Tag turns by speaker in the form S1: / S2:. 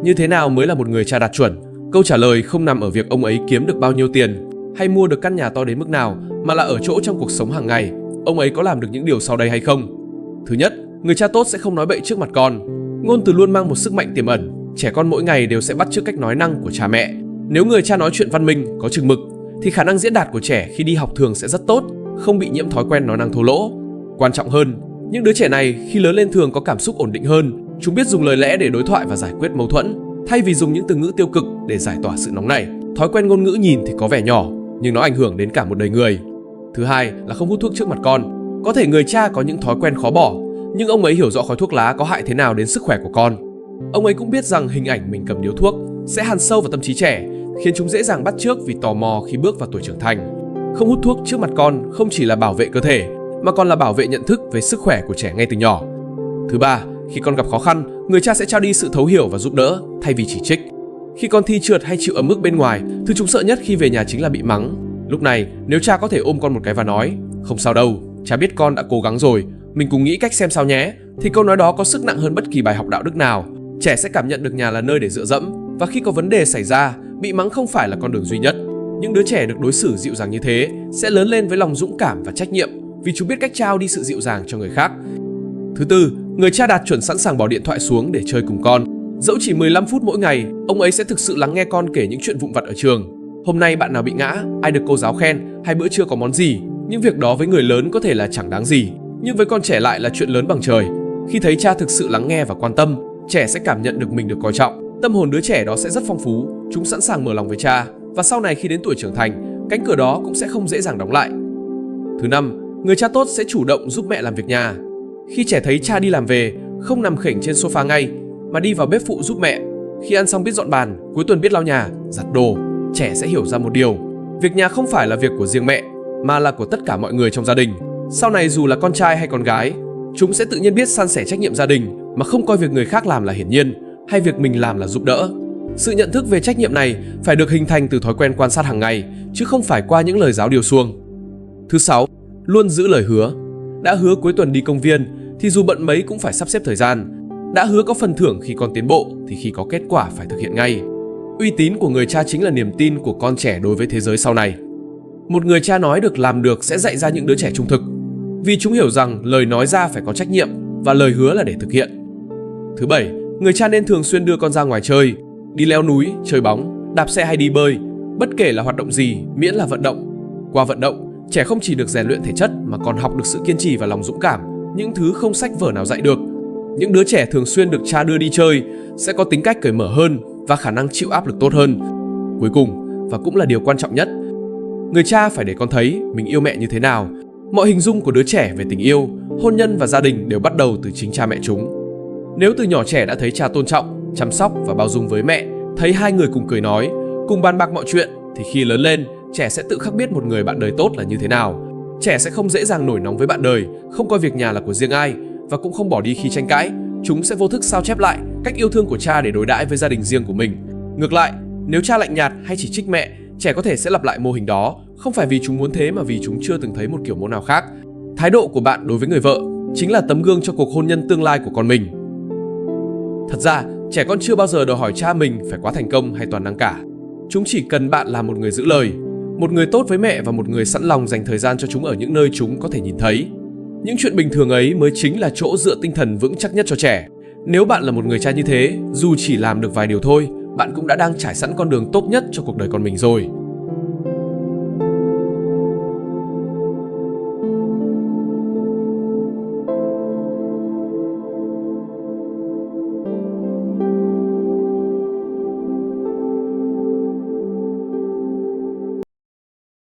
S1: Như thế nào mới là một người cha đạt chuẩn? Câu trả lời không nằm ở việc ông ấy kiếm được bao nhiêu tiền hay mua được căn nhà to đến mức nào, mà là ở chỗ trong cuộc sống hàng ngày, ông ấy có làm được những điều sau đây hay không. Thứ nhất, người cha tốt sẽ không nói bậy trước mặt con. Ngôn từ luôn mang một sức mạnh tiềm ẩn. Trẻ con mỗi ngày đều sẽ bắt chước cách nói năng của cha mẹ. Nếu người cha nói chuyện văn minh, có chừng mực, thì khả năng diễn đạt của trẻ khi đi học thường sẽ rất tốt, không bị nhiễm thói quen nói năng thô lỗ. Quan trọng hơn, những đứa trẻ này khi lớn lên thường có cảm xúc ổn định hơn. Chúng biết dùng lời lẽ để đối thoại và giải quyết mâu thuẫn, thay vì dùng những từ ngữ tiêu cực để giải tỏa sự nóng nảy. Thói quen ngôn ngữ nhìn thì có vẻ nhỏ, nhưng nó ảnh hưởng đến cả một đời người. Thứ hai là không hút thuốc trước mặt con. Có thể người cha có những thói quen khó bỏ, nhưng ông ấy hiểu rõ khói thuốc lá có hại thế nào đến sức khỏe của con. Ông ấy cũng biết rằng hình ảnh mình cầm điếu thuốc sẽ hằn sâu vào tâm trí trẻ, khiến chúng dễ dàng bắt chước vì tò mò khi bước vào tuổi trưởng thành. Không hút thuốc trước mặt con không chỉ là bảo vệ cơ thể, mà còn là bảo vệ nhận thức về sức khỏe của trẻ ngay từ nhỏ. Thứ ba, khi con gặp khó khăn, người cha sẽ trao đi sự thấu hiểu và giúp đỡ thay vì chỉ trích. Khi con thi trượt hay chịu ấm ức bên ngoài, thứ chúng sợ nhất khi về nhà chính là bị mắng. Lúc này, nếu cha có thể ôm con một cái và nói, không sao đâu, cha biết con đã cố gắng rồi, mình cùng nghĩ cách xem sao nhé, thì câu nói đó có sức nặng hơn bất kỳ bài học đạo đức nào. Trẻ sẽ cảm nhận được nhà là nơi để dựa dẫm, và khi có vấn đề xảy ra, bị mắng không phải là con đường duy nhất. Những đứa trẻ được đối xử dịu dàng như thế sẽ lớn lên với lòng dũng cảm và trách nhiệm, vì chúng biết cách trao đi sự dịu dàng cho người khác. Thứ tư, người cha đạt chuẩn sẵn sàng bỏ điện thoại xuống để chơi cùng con. Dẫu chỉ 15 phút mỗi ngày, ông ấy sẽ thực sự lắng nghe con kể những chuyện vụn vặt ở trường. Hôm nay bạn nào bị ngã, ai được cô giáo khen, hay bữa trưa có món gì. Những việc đó với người lớn có thể là chẳng đáng gì, nhưng với con trẻ lại là chuyện lớn bằng trời. Khi thấy cha thực sự lắng nghe và quan tâm, trẻ sẽ cảm nhận được mình được coi trọng. Tâm hồn đứa trẻ đó sẽ rất phong phú, chúng sẵn sàng mở lòng với cha, và sau này khi đến tuổi trưởng thành, cánh cửa đó cũng sẽ không dễ dàng đóng lại. Thứ năm, người cha tốt sẽ chủ động giúp mẹ làm việc nhà. Khi trẻ thấy cha đi làm về, không nằm khểnh trên sofa ngay, mà đi vào bếp phụ giúp mẹ. Khi ăn xong biết dọn bàn, cuối tuần biết lau nhà, giặt đồ, trẻ sẽ hiểu ra một điều: việc nhà không phải là việc của riêng mẹ, mà là của tất cả mọi người trong gia đình. Sau này dù là con trai hay con gái, chúng sẽ tự nhiên biết san sẻ trách nhiệm gia đình, mà không coi việc người khác làm là hiển nhiên, hay việc mình làm là giúp đỡ. Sự nhận thức về trách nhiệm này phải được hình thành từ thói quen quan sát hàng ngày, chứ không phải qua những lời giáo điều suông. Thứ sáu, luôn giữ lời hứa. Đã hứa cuối tuần đi công viên, thì dù bận mấy cũng phải sắp xếp thời gian. Đã hứa có phần thưởng khi con tiến bộ, thì khi có kết quả phải thực hiện ngay. Uy tín của người cha chính là niềm tin của con trẻ đối với thế giới sau này. Một người cha nói được làm được sẽ dạy ra những đứa trẻ trung thực, vì chúng hiểu rằng lời nói ra phải có trách nhiệm và lời hứa là để thực hiện. Thứ bảy, người cha nên thường xuyên đưa con ra ngoài chơi, đi leo núi, chơi bóng, đạp xe hay đi bơi. Bất kể là hoạt động gì, miễn là vận động. Qua vận động, trẻ không chỉ được rèn luyện thể chất mà còn học được sự kiên trì và lòng dũng cảm, những thứ không sách vở nào dạy được. Những đứa trẻ thường xuyên được cha đưa đi chơi sẽ có tính cách cởi mở hơn và khả năng chịu áp lực tốt hơn. Cuối cùng, và cũng là điều quan trọng nhất, người cha phải để con thấy mình yêu mẹ như thế nào. Mọi hình dung của đứa trẻ về tình yêu, hôn nhân và gia đình đều bắt đầu từ chính cha mẹ chúng. Nếu từ nhỏ trẻ đã thấy cha tôn trọng, chăm sóc và bao dung với mẹ, thấy hai người cùng cười nói, cùng bàn bạc mọi chuyện, thì khi lớn lên, trẻ sẽ tự khắc biết một người bạn đời tốt là như thế nào. Trẻ sẽ không dễ dàng nổi nóng với bạn đời, không coi việc nhà là của riêng ai, và cũng không bỏ đi khi tranh cãi. Chúng sẽ vô thức sao chép lại cách yêu thương của cha để đối đãi với gia đình riêng của mình. Ngược lại, nếu cha lạnh nhạt hay chỉ trích mẹ, trẻ có thể sẽ lặp lại mô hình đó, không phải vì chúng muốn thế mà vì chúng chưa từng thấy một kiểu mẫu nào khác. Thái độ của bạn đối với người vợ chính là tấm gương cho cuộc hôn nhân tương lai của con mình. Thật ra, trẻ con chưa bao giờ đòi hỏi cha mình phải quá thành công hay toàn năng cả. Chúng chỉ cần bạn là một người giữ lời, một người tốt với mẹ và một người sẵn lòng dành thời gian cho chúng ở những nơi chúng có thể nhìn thấy. Những chuyện bình thường ấy mới chính là chỗ dựa tinh thần vững chắc nhất cho trẻ. Nếu bạn là một người cha như thế, dù chỉ làm được vài điều thôi, bạn cũng đã đang trải sẵn con đường tốt nhất cho cuộc đời con mình rồi.